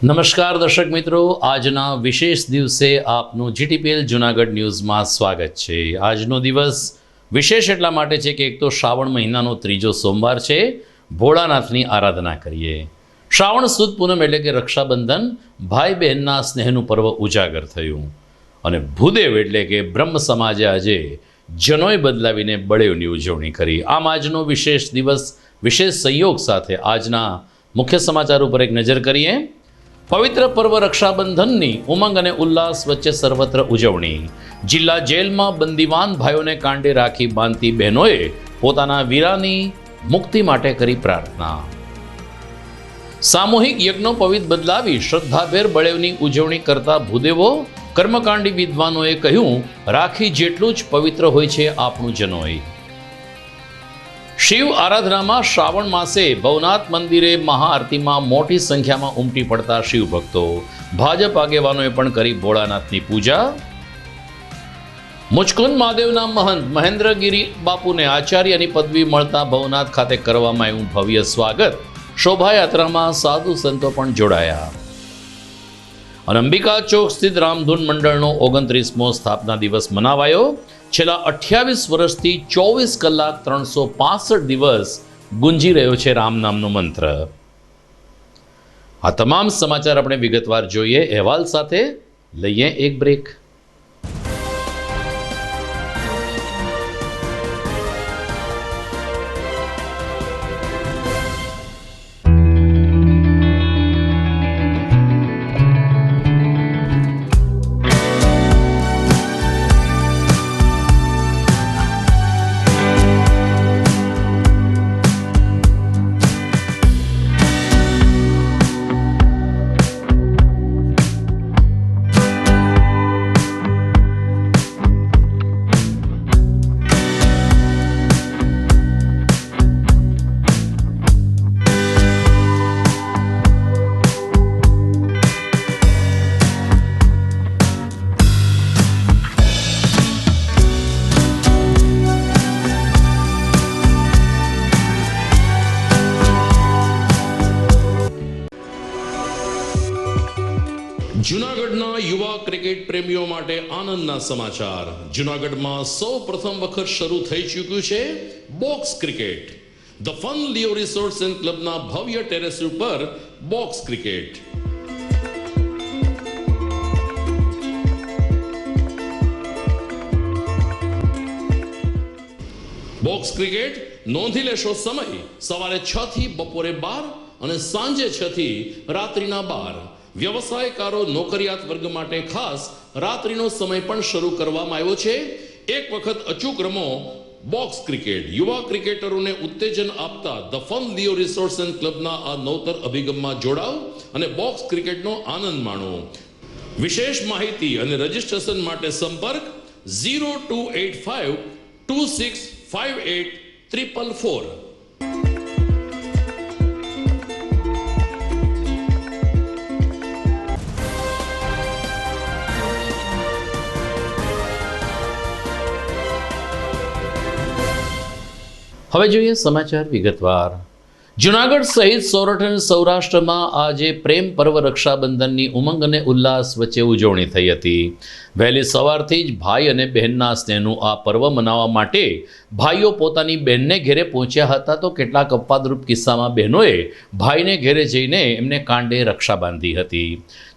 નમસ્કાર દર્શક મિત્રો, આજના વિશેષ દિવસે આપનું જીટીપીએલ જૂનાગઢ ન્યૂઝમાં સ્વાગત છે। આજનો દિવસ વિશેષ એટલા માટે છે કે એક તો શ્રાવણ મહિનાનો ત્રીજો સોમવાર છે, ભોળાનાથની આરાધના કરીએ। શ્રાવણ સુદ પૂનમ એટલે કે રક્ષાબંધન, ભાઈ બહેનના સ્નેહનું પર્વ ઉજાગર થયું અને ભૂદેવ એટલે કે બ્રહ્મ સમાજે આજે જનોય બદલાવીને બળેવની ઉજવણી કરી। આમ આજનો વિશેષ દિવસ વિશેષ સંયોગ સાથે આજના મુખ્ય સમાચાર ઉપર એક નજર કરીએ। પવિત્ર પર્વ રક્ષાબંધનની ઉમંગ અને ઉલ્લાસ વચ્ચે સર્વત્ર ઉજવણી। જિલ્લા જેલમાં બંદીવાન ભાઈઓને કાંડે રાખી બાંધતી બહેનોએ પોતાના વીરાની મુક્તિ માટે કરી પ્રાર્થના। સામૂહિક યજ્ઞોપવિત બદલાવી શ્રદ્ધાભેર બળેવની ઉજવણી કરતા ભૂદેવો, કર્મકાંડી વિદ્વાનોએ કહ્યું, રાખી જેટલું જ પવિત્ર હોય છે આપણું જનોય। શિવ આરાધનામાં શ્રાવણ માસે ભવનાથ મંદિરે મહાઆરતીમાં મોટી સંખ્યામાં ઉમટી પડતા શિવ ભક્તો, ભાજપ આગેવાનોએ પણ કરી ભોળાનાથની પૂજા। મુચકુંદ મહાદેવના મહંત મહેન્દ્રગીરી બાપુને આચાર્યની પદવી મળતા ભવનાથ ખાતે કરવામાં આવ્યું ભવ્ય સ્વાગત। શોભાયાત્રામાં સાધુ સંતો પણ જોડાયા અને અંબિકા ચોક સ્થિત રામધૂન મંડળનો 29મો સ્થાપના દિવસ મનાવાયો। છેલ્લા 28 વર્ષથી 24 કલાક 365 દિવસ ગુંજી રહ્યો છે રામ નામનો મંત્ર। આ તમામ સમાચાર આપણે વિગતવાર જોઈએ। અહેવાલ સાથે લઈએ એક બ્રેક। જૂનાગઢના યુવા ક્રિકેટ પ્રેમીઓ માટે આનંદના સમાચાર। જૂનાગઢમાં સૌ પ્રથમ વખત શરૂ થઈ ચૂક્યું છે box cricket. The fun Leo resorts and ક્લબના ભવ્ય ટેરેસ ઉપર બોક્સ ક્રિકેટ। બોક્સ ક્રિકેટ નોંધી લેશો સમય સવારે 6 થી બપોરે 12 અને સાંજે 6 થી રાત્રિના 12। વ્યવસાયકારો, નોકરિયાત વર્ગ માટે ખાસ રાત્રિનો સમય પણ શરૂ કરવામાં આવ્યો છે। એક વખત અચૂક રમો બોક્સ ક્રિકેટ। યુવા ક્રિકેટરોને ઉત્તેજન આપતા the fun Leo resorts and ક્લબના આ નવતર અભિગમમાં જોડાઓ અને બોક્સ ક્રિકેટનો આનંદ માણો। વિશેષ માહિતી અને રજીસ્ટ્રેશન માટે સંપર્ક 0285 2658 444। હવે જોઈએ સમાચાર વિગતવાર। જૂનાગઢ સહિત સોરઠ અને સૌરાષ્ટ્રમાં આજે પ્રેમ પર્વ રક્ષાબંધનની ઉમંગ અને ઉલ્લાસ વચ્ચે ઉજવણી થઈ હતી। વહેલી સવારથી જ ભાઈ અને બહેનના સ્નેહનું આ પર્વ મનાવવા માટે ભાઈઓ પોતાની બહેનને ઘેરે પહોંચ્યા હતા, તો કેટલાક અપવાદરૂપ કિસ્સામાં બહેનોએ ભાઈને ઘેરે જઈને એમને કાંડે રક્ષા બાંધી હતી।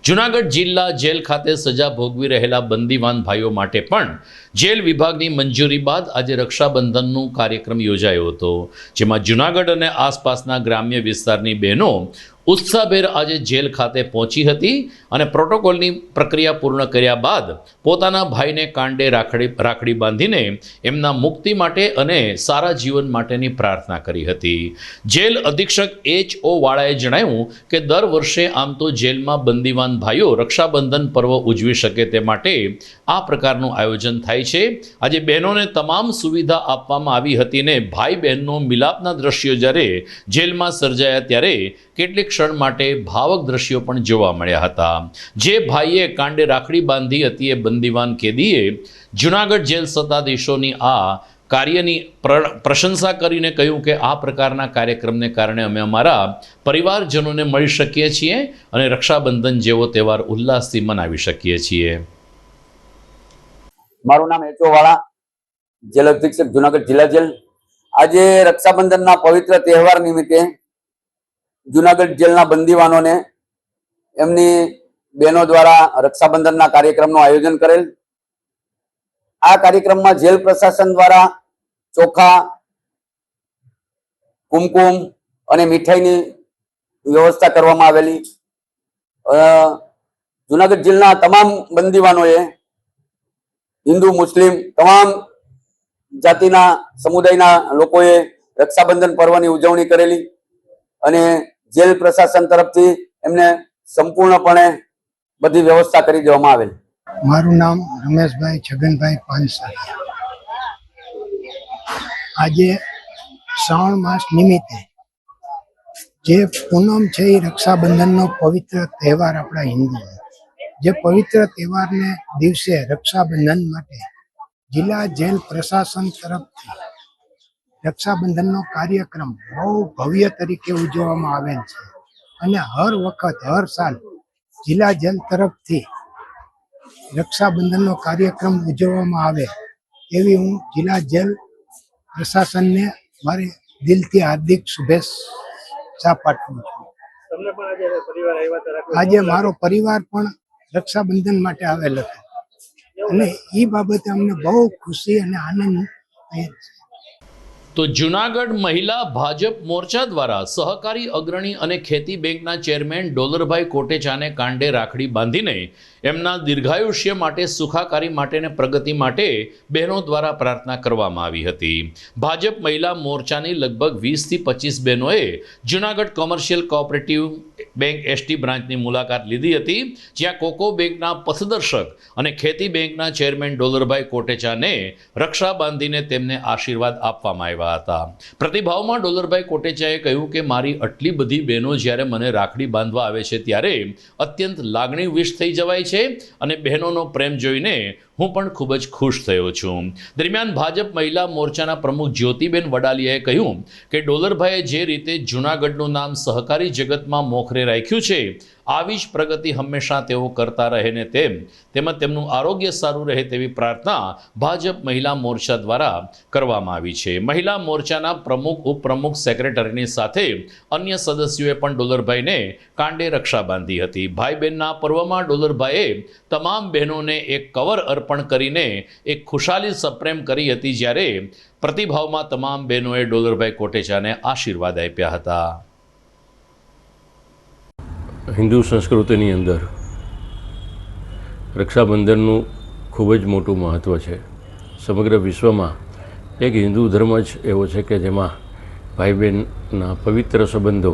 જૂનાગઢ જિલ્લા જેલ ખાતે સજા ભોગવી રહેલા બંદીવાન ભાઈઓ માટે પણ જેલ વિભાગની મંજૂરી બાદ આજે રક્ષાબંધનનો કાર્યક્રમ યોજાયો હતો, જેમાં જૂનાગઢ અને આસપાસના ગ્રામ્ય વિસ્તારની બહેનો ઉત્સાહભેર આજે જેલ ખાતે પહોંચી હતી અને પ્રોટોકોલની પ્રક્રિયા પૂર્ણ કર્યા બાદ પોતાના ભાઈને કાંડે રાખડી બાંધીને એમના મુક્તિ માટે અને સારા જીવન માટેની પ્રાર્થના કરી હતી। જેલ અધિક્ષક H.O. વાળાએ જણાવ્યું કે દર વર્ષે આમ તો જેલમાં બંદીવાન ભાઈઓ રક્ષાબંધન પર્વ ઉજવી શકે તે માટે આ પ્રકારનું આયોજન થાય છે। આજે બહેનોને તમામ સુવિધા આપવામાં આવી હતી ને ભાઈ બહેનનો મિલાપના દ્રશ્યો જ્યારે જેલમાં સર્જાયા ત્યારે કેટલીક ક્ષણ માટે ભાવક દ્રશ્યો પણ જોવા મળ્યા હતા। જે ભાઈએ કાંડે રાખડી બાંધી હતી એ બંદીવાન કેદીએ જૂનાગઢ જેલ સત્તાધીશોની આ કાર્યની પ્રશંસા કરીને કહ્યું કે આ પ્રકારના કાર્યક્રમને કારણે અમે અમારા પરિવારજનોને મળી શકીએ છીએ અને રક્ષાબંધન જેવો તહેવાર ઉલ્લાસથી મનાવી શકીએ છીએ. મારું નામ એચોવાળા, જેલ અધિક્ષક જુનાગઢ જિલ્લા જેલ. આજે રક્ષાબંધનના પવિત્ર તહેવાર નિમિત્તે જુનાગઢ જેલના બંદીવાનોને એમની બહેનો દ્વારા રક્ષાબંધનના કાર્યક્રમનું આયોજન કરેલ. આ કાર્યક્રમમાં જેલ પ્રશાસન દ્વારા ચોખા, કુમકુમ અને મીઠાઈની વ્યવસ્થા કરવામાં આવેલી. જુનાગઢ જેલના તમામ બંદીવાનોએ હિન્દુ, મુસ્લિમ તમામ જાતિના સમુદાયના લોકોએ રક્ષાબંધન પર્વની ઉજવણી કરેલી અને જેલ પ્રશાસન તરફથી એમને સંપૂર્ણપણે બધી વ્યવસ્થા કરી દેવામાં આવેલી. મારું નામ રમેશભાઈ છગનભાઈ પાનસારિયા. આજે શ્રાવણ માસ નિમિત્તે જે પૂનમ છે એ રક્ષાબંધનનો પવિત્ર તહેવાર આપણા હિન્દુઓ, જે પવિત્ર તહેવારને દિવસે રક્ષાબંધન માટે જિલ્લા જેલ પ્રશાસન તરફથી રક્ષાબંધનનો કાર્યક્રમ બહુ ભવ્ય તરીકે ઉજવવામાં આવેલ છે અને હર સાલ જિલ્લા જેલ તરફથી રક્ષાબંધનનો કાર્યક્રમ ઉજવવામાં આવે એવી હું જિલ્લા જેલ પ્રશાસનને મારી દિલથી હાર્દિક શુભેચ્છા પાઠવું છું. આજે મારો પરિવાર પણ રક્ષાબંધન માટે આવેલ હતો અને એ બાબતે અમને બહુ ખુશી અને આનંદ થયેલ છે. તો જૂનાગઢ મહિલા ભાજપ મોરચા દ્વારા સહકારી અગ્રણી અને ખેતી બેંકના ચેરમેન ડોલરભાઈ કોટેચાને કાંડે રાખડી બાંધીને એમના દીર્ઘાયુષ્ય માટે, સુખાકારી માટે અને પ્રગતિ માટે બહેનો દ્વારા પ્રાર્થના કરવામાં આવી હતી. ભાજપ મહિલા મોરચાની લગભગ 20થી 25 બહેનોએ Junagadh commercial cooperative bank ST બ્રાન્ચની મુલાકાત લીધી હતી, જ્યાં કોકો બેંકના પથદર્શક અને ખેતી બેંકના ચેરમેન ડોલરભાઈ કોટેચાને રક્ષા બાંધીને તેમને આશીર્વાદ આપવામાં આવ્યા હતા. પ્રતિભાવમાં ડોલરભાઈ કોટેચાએ કહ્યું કે મારી આટલી બધી બહેનો જ્યારે મને રાખડી બાંધવા આવે છે ત્યારે અત્યંત લાગણીવિશ થઈ જવાય છે અને બહેનોનો પ્રેમ જોઈને હું પણ ખૂબ જ ખુશ થયો છું. દરમિયાન ભાજપ મહિલા મોરચાના પ્રમુખ જ્યોતિબેન વડાલિયાએ કહ્યું કે ડોલરભાઈએ જે રીતે જૂનાગઢનું નામ સહકારી જગતમાં મોખરે રાખ્યું છે, આવી જ પ્રગતિ હંમેશા તેઓ કરતા રહે ને તેમજ તેમનું આરોગ્ય સારું રહે તેવી પ્રાર્થના ભાજપ મહિલા મોરચા દ્વારા કરવામાં આવી છે. મહિલા મોરચાના પ્રમુખ, ઉપપ્રમુખ, સેક્રેટરીની સાથે અન્ય સદસ્યોએ પણ ડોલરભાઈને કાંડે રક્ષા બાંધી હતી. ભાઈ બહેનના પર્વમાં ડોલરભાઈએ તમામ બહેનોને એક કવર અર્પણ કરીને એક ખુશાલી સપ્રેમ કરી હતી, જ્યારે પ્રતિભાવમાં તમામ બહેનોએ ડોલરભાઈ કોટેચાને આશીર્વાદ આપ્યા હતા. હિન્દુ સંસ્કૃતિની અંદર રક્ષાબંધનનું ખૂબ જ મોટું મહત્ત્વ છે. સમગ્ર વિશ્વમાં એક હિન્દુ ધર્મ જ એવો છે કે જેમાં ભાઈ બહેનના પવિત્ર સંબંધો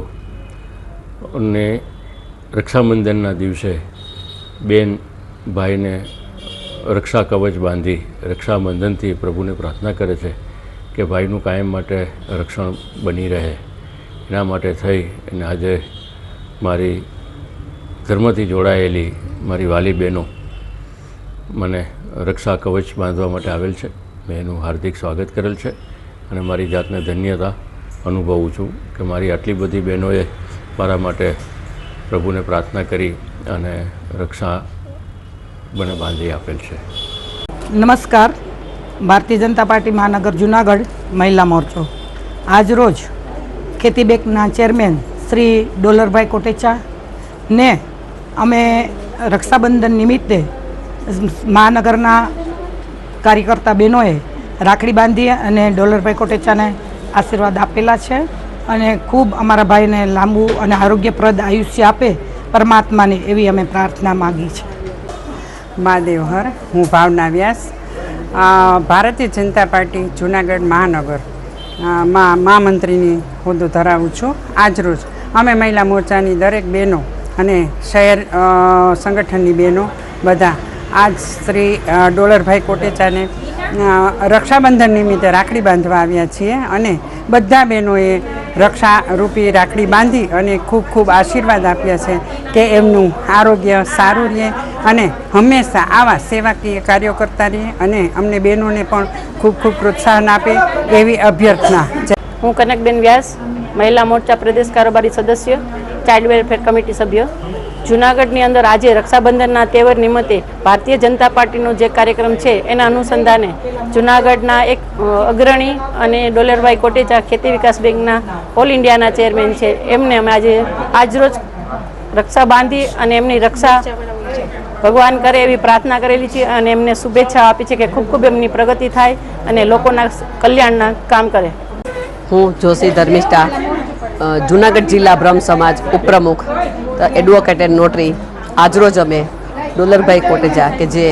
અને રક્ષાબંધનના દિવસે બેન ભાઈને રક્ષા કવચ બાંધી રક્ષાબંધનથી પ્રભુને પ્રાર્થના કરે છે કે ભાઈનું કાયમ માટે રક્ષણ બની રહે. એના માટે થઈ અને આજે મારી ધર્મથી જોડાયેલી મારી વાલી બહેનો મને રક્ષા કવચ બાંધવા માટે આવેલ છે. મેં એનું હાર્દિક સ્વાગત કરેલ છે અને મારી જાતને ધન્યતા અનુભવું છું કે મારી આટલી બધી બહેનોએ મારા માટે પ્રભુને પ્રાર્થના કરી અને રક્ષા મને બાંધી આપેલ છે. નમસ્કાર. ભારતીય જનતા પાર્ટી મહાનગર જુનાગઢ મહિલા મોરચો આજ રોજ ખેતી બેંકના ચેરમેન શ્રી ડોલરભાઈ કોટેચા ને અમે રક્ષાબંધન નિમિત્તે મહાનગરના કાર્યકર્તા બહેનોએ રાખડી બાંધી અને ડોલરભાઈ કોટેચાને આશીર્વાદ આપેલા છે અને ખૂબ અમારા ભાઈને લાંબુ અને આરોગ્યપ્રદ આયુષ્ય આપે પરમાત્માને એવી અમે પ્રાર્થના માગી છે. મહાદેવ હર. હું ભાવના વ્યાસ, ભારતીય જનતા પાર્ટી જૂનાગઢ મહાનગર મહામંત્રીની હોદ્દો ધરાવું છું. આજરોજ અમે મહિલા મોરચાની દરેક બહેનો અને શહેર સંગઠનની બહેનો બધા આજ શ્રી ડોલરભાઈ કોટેચાને રક્ષાબંધન નિમિત્તે રાખડી બાંધવા આવ્યા છીએ અને બધા બહેનોએ રક્ષારૂપી રાખડી બાંધી અને ખૂબ ખૂબ આશીર્વાદ આપ્યા છે કે એમનું આરોગ્ય સારું રહે અને હંમેશા આવા સેવાકીય કાર્યો કરતા રહે અને અમને બહેનોને પણ ખૂબ ખૂબ પ્રોત્સાહન આપે એવી અભ્યર્થના. હું કનકબેન વ્યાસ, મહિલા મોરચા પ્રદેશ કારોબારી સદસ્ય, ચાઇલ્ડ વેલફેર કમિટી સભ્ય. જૂનાગઢની અંદર આજે રક્ષાબંધનના તહેવાર નિમિત્તે ભારતીય જનતા પાર્ટીનો જે કાર્યક્રમ છે એના અનુસંધાને જૂનાગઢના એક અગ્રણી અને ડોલરભાઈ કોટેચા ખેતી વિકાસ બેંકના ઓલ ઇન્ડિયાના ચેરમેન છે, એમને અમે આજરોજ રક્ષા બાંધી અને એમની રક્ષા ભગવાન કરે એવી પ્રાર્થના કરેલી છે અને એમને શુભેચ્છા આપી છે કે ખૂબ ખૂબ એમની પ્રગતિ થાય અને લોકોના કલ્યાણના કામ કરે. હું જોશી ધર્મિષ્ઠા, જૂનાગઢ જિલ્લા બ્રહ્મ સમાજ ઉપપ્રમુખ, એડવોકેટ એન્ડ નોટરી. આજરોજ અમે ડોલરભાઈ કોટેચા કે જે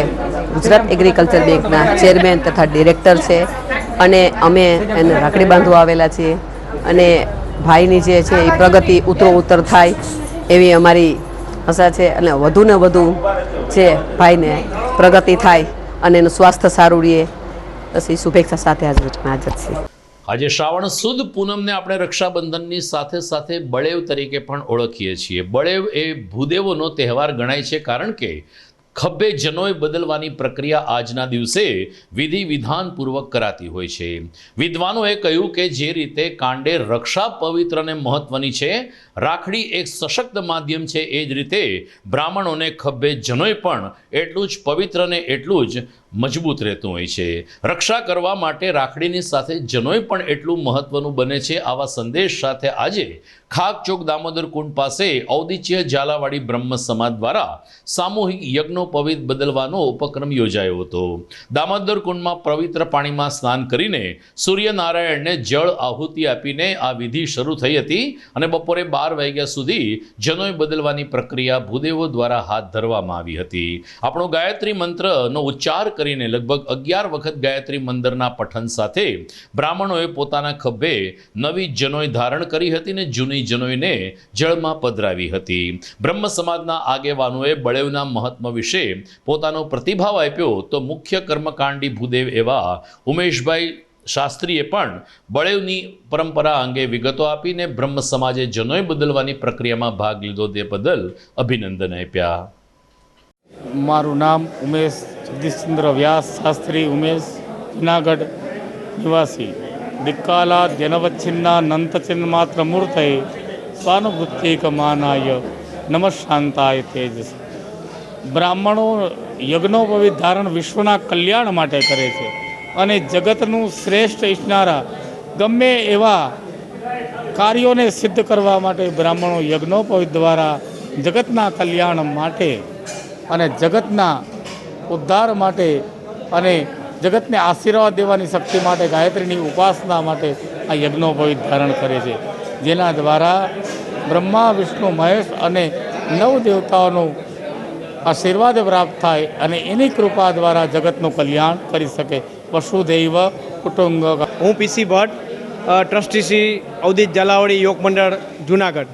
ગુજરાત એગ્રીકલ્ચર બેંકના ચેરમેન તથા ડિરેક્ટર છે અને અમે એને રાખડી બાંધવા આવેલા છીએ અને ભાઈની જે છે એ પ્રગતિ ઉત્તરોત્તર થાય એવી અમારી આશા છે અને વધુને વધુ જે ભાઈને પ્રગતિ થાય અને એનું સ્વાસ્થ્ય સારું રહે બસ એ શુભેચ્છા સાથે આજરોજ હાજર છીએ. આજે શ્રાવણ સુદ પૂનમને આપણે રક્ષાબંધનની સાથે સાથે બળેવ તરીકે પણ ઓળખીએ છીએ. બળેવ એ ભૂદેવોનો તહેવાર ગણાય છે કારણ કે ખભે જનોય બદલવાની પ્રક્રિયા આજના દિવસે વિધિ વિધાનપૂર્વક કરાતી હોય છે. વિદ્વાનોએ કહ્યું કે જે રીતે કાંડે રક્ષા પવિત્ર અને મહત્વની છે, રાખડી એક સશક્ત માધ્યમ છે, એ જ રીતે બ્રાહ્મણોને ખભે જનોય પણ એટલું જ પવિત્ર અને એટલું જ મજબૂત રહેતું હોય છે. રક્ષા કરવા માટે રાખડીની સાથે જનોય પણ એટલું મહત્વનું બને છે. આવા સંદેશ સાથે આજે ખાક ચોક દામોદર કુંડ પાસે ઔદિચ્ય ઝાલાવાડી બ્રહ્મ સમાજ દ્વારા સામૂહિક યજ્ઞોપવિત બદલવાનો ઉપક્રમ યોજાયો હતો. દામોદર કુંડમાં પવિત્ર પાણીમાં સ્નાન કરીને સૂર્યનારાયણને જળ આહુતિ આપીને આ વિધિ શરૂ થઈ હતી અને બપોરે 12 વાગ્યા સુધી જનોય બદલવાની પ્રક્રિયા ભૂદેવો દ્વારા હાથ ધરવામાં આવી હતી. આપણો ગાયત્રી મંત્રનો ઉચ્ચાર કરીને લગભગ 11 વખત ગાયત્રી મંત્રના પઠન સાથે બ્રાહ્મણોએ પોતાના ખભે નવી જનોય ધારણ કરી હતી અને જૂની જનોયને જળમાં પધરાવી હતી. બ્રહ્મ સમાજના આગેવાનોએ બળેવના મહત્વ વિશે પોતાનો પ્રતિભાવ આપ્યો તો મુખ્ય કર્મકાંડી ભૂદેવ એવા ઉમેશભાઈ શાસ્ત્રીએ પણ બળેવની પરંપરા અંગે વિગતો આપીને બ્રહ્મ સમાજે જનોય બદલવાની પ્રક્રિયામાં ભાગ લીધો તે બદલ અભિનંદન આપ્યા. મારું નામ ઉમેશ જગદીશચંદ્ર વ્યાસ શાસ્ત્રી, ઉમેશ, જુનાગઢ નિવાસી. દિક્કાલા જનવચ્છિન્ના નંતચિન્ન માત્ર મૂર્તય સ્વાનુભૂતિક માનાય નમઃશાંતાય તેજસ. બ્રાહ્મણો યજ્ઞોપવિત ધારણ વિશ્વના કલ્યાણ માટે કરે છે અને જગતનું શ્રેષ્ઠ ઈચ્છનારા ગમે એવા કાર્યોને સિદ્ધ કરવા માટે બ્રાહ્મણો યજ્ઞોપવિત દ્વારા જગતના કલ્યાણ માટે અને જગતના ઉદ્ધાર માટે અને જગતને આશીર્વાદ દેવાની શક્તિ માટે ગાયત્રીની ઉપાસના માટે આ યજ્ઞોપવિત ધારણ કરે છે, જેના દ્વારા બ્રહ્મા, વિષ્ણુ, મહેશ અને 9 દેવતાઓનું આશીર્વાદ પ્રાપ્ત થાય અને એની કૃપા દ્વારા જગતનું કલ્યાણ કરી શકે. વસુધૈવ કુટુંબ. હું પીસી ભટ્ટ, ટ્રસ્ટી શ્રી ઔદિચ્ય ઝાલાવાડી યોગ મંડળ જુનાગઢ.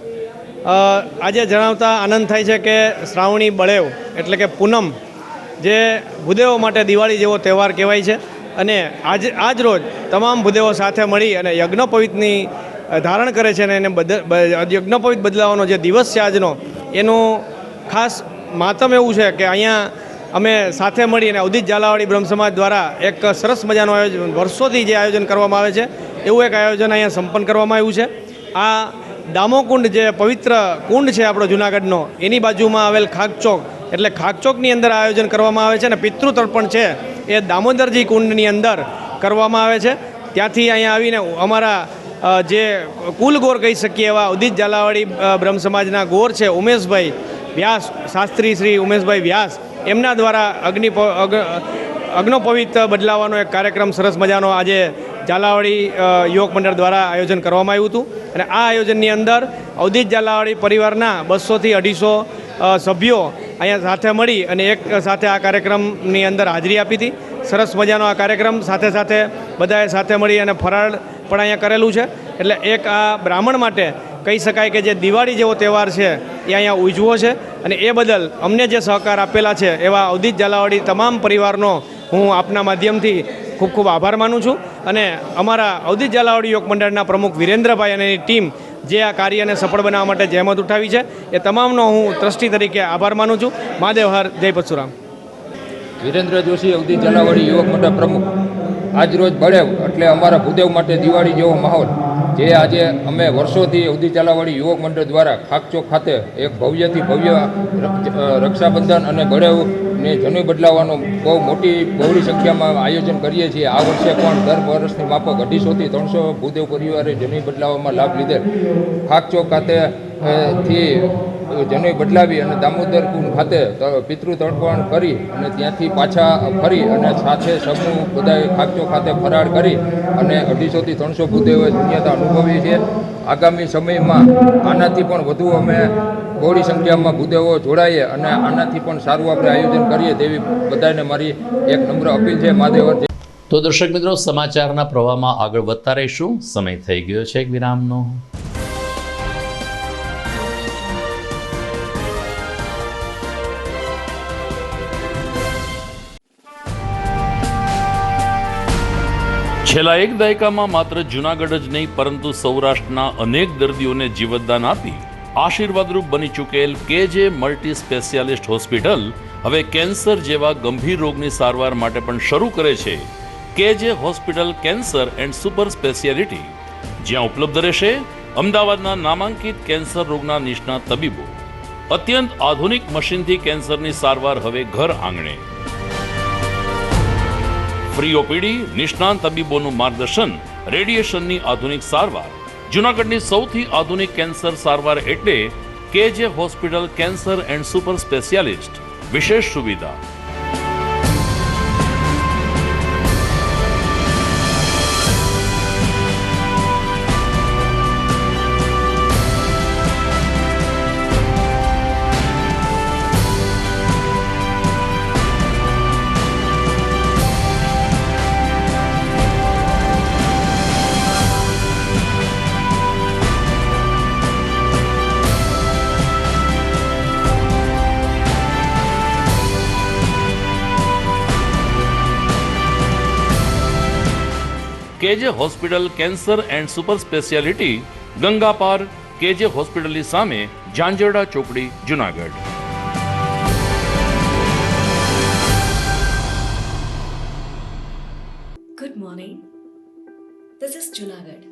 આજે જણાવતા આનંદ થાય છે કે શ્રાવણી બળેવ એટલે કે પૂનમ જે ભૂદેવો માટે દિવાળી જેવો તહેવાર કહેવાય છે અને આજ રોજ તમામ ભૂદેવો સાથે મળી અને યજ્ઞોપવિતની ધારણ કરે છે અને એને યજ્ઞોપવિત બદલાવાનો જે દિવસ છે આજનો, એનું ખાસ મહાત્મ એવું છે કે અહીંયા અમે સાથે મળી અને ઔદિચ્ય ઝાલાવાડી બ્રહ્મ સમાજ દ્વારા એક સરસ મજાનું આયોજન, વર્ષોથી જે આયોજન કરવામાં આવે છે એવું એક આયોજન અહીંયા સંપન્ન કરવામાં આવ્યું છે. આ દામોકુંડ જે પવિત્ર કુંડ છે આપણો જુનાગઢનો, એની બાજુમાં આવેલ ખાકચોક એટલે ખાકચોકની અંદર આયોજન કરવામાં આવે છે અને પિતૃ તર્પણ છે એ દામોદરજી કુંડની અંદર કરવામાં આવે છે. ત્યાંથી અહીંયા આવીને અમારા જે કુલ ગોર કહી શકીએ એવા ઔદિચ્ય ઝાલાવાડી બ્રહ્મ સમાજના ગોર છે ઉમેશભાઈ વ્યાસ, શાસ્ત્રી શ્રી ઉમેશભાઈ વ્યાસ, એમના દ્વારા અગ્નોપવિત બદલાવાનો એક કાર્યક્રમ સરસ મજાનો આજે ઝાલાવાડી યોગ મંડળ દ્વારા આયોજન કરવામાં આવ્યું હતું અને આ આયોજનની અંદર ઔદિચ્ય ઝાલાવાડી પરિવારના 200થી 250 સભ્યો અહીંયા સાથે મળી અને એક સાથે આ કાર્યક્રમની અંદર હાજરી આપી હતી. સરસ મજાનો આ કાર્યક્રમ સાથે સાથે બધાએ સાથે મળી અને ફરાળ પણ અહીંયા કરેલું છે. એટલે એક આ બ્રાહ્મણ માટે કહી શકાય કે જે દિવાળી જેવો તહેવાર છે એ અહીંયા ઉજવો છે અને એ બદલ અમને જે સહકાર આપેલા છે એવા ઔદિચ્ય ઝાલાવાડી તમામ પરિવારનો હું આપના માધ્યમથી ખૂબ ખૂબ ખૂબ આભાર માનું છું અને અમારા અવધિત ઝાલાવાડી યોગ મંડળના પ્રમુખ વિરેન્દ્રભાઈ અને એની ટીમ જે આ કાર્યને સફળ બનાવવા માટે જહેમત ઉઠાવી છે એ તમામનો હું ટ્રસ્ટી તરીકે આભાર માનું છું. મહાદેવ હર, જય પરશુરામ. વિરેન્દ્ર જોશી અવધિત ઝાલાવાડી યુવક મંડળ પ્રમુખ. આજ રોજ બળેવ એટલે અમારા ભૂદેવ માટે દિવાળી જેવો માહોલ જે આજે અમે વર્ષોથી અવધિત ઝાલાવાડી યુવક મંડળ દ્વારા ખાકચોક ખાતે એક ભવ્યથી ભવ્ય રક્ષાબંધન અને બળેવને જનોઈ બદલાવવાનું બહુ મોટી બહોળી સંખ્યામાં આયોજન કરીએ છીએ. આ વર્ષે પણ દર વર્ષની માફક 250 થી 300 ભૂદેવ પરિવારે જનોઈ બદલાવવામાં લાભ લીધેલ. ખાકચોક ખાતે થી જનોઈ બદલાવી અને દામોદર કુંડ ખાતે પિતૃ તર્પણ કરી અને ત્યાંથી પાછા ફરી અને સાથે સમૂહ બધાએ ખાકચોક ખાતે ફરાળ કરી અને 250 થી 300 ભૂદેવોએ ધન્યતા અનુભવી છે. આગામી સમયમાં આનાથી પણ વધુ અમે બહોળી સંખ્યામાં ભૂદેવો જોડાઈએ અને આનાથી પણ સારું આપણે આયોજન કરીએ તેવી બધાને મારી એક નમ્ર અપીલ છે. મહાદેવ. તો દર્શક મિત્રો, સમાચારના પ્રવાહમાં આગળ વધતા રહીશું. સમય થઈ ગયો છે એક વિરામનો. છેલ્લા એક દાયકામાં માત્ર જૂનાગઢ જ નહીં પરંતુ સૌરાષ્ટ્રના અનેક દર્દીઓને જીવતદાન આપી આશીર્વાદરૂપ બની ચૂકેલ કેજે મલ્ટી સ્પેશિયાલિસ્ટ હોસ્પિટલ હવે કેન્સર જેવા ગંભીર રોગની સારવાર માટે પણ શરૂ કરે છે કેજે hospital cancer and super speciality, જ્યાં ઉપલબ્ધ રહેશે અમદાવાદના નામાંકિત કેન્સર રોગના નિષ્ણાત તબીબો. અત્યંત આધુનિક મશીનથી કેન્સરની સારવાર હવે ઘર આંગણે. ફ્રી ઓપીડી, નિષ્ણાંત તબીબોનું માર્ગદર્શન, રેડિયેશનની આધુનિક સારવાર. જૂનાગઢની સૌથી આધુનિક કેન્સર સારવાર એટલે કેજે hospital cancer and super specialist. વિશેષ સુવિધા કેજે hospital cancer and super speciality, Ganga પાર, કેજે હોસ્પિટલની સામે, ઝાંઝરડા ચોકડી, Junagadh. Good morning. This is Junagadh.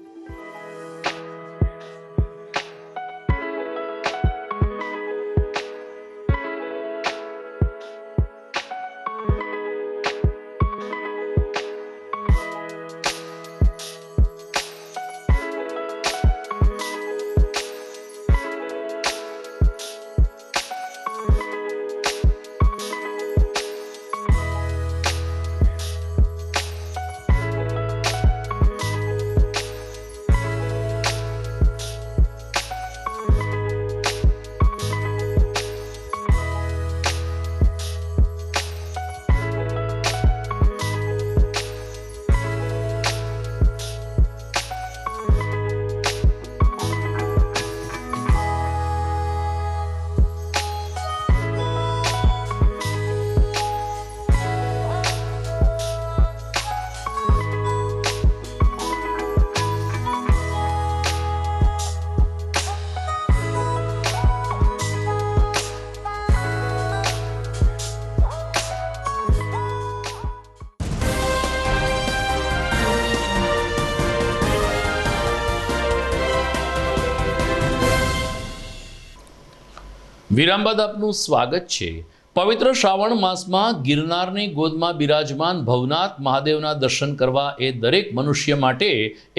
વિરામ બાદ આપનું સ્વાગત છે. પવિત્ર શ્રાવણ માસમાં ગિરનારની ગોદમાં બિરાજમાન ભવનાથ મહાદેવના દર્શન કરવા એ દરેક મનુષ્ય માટે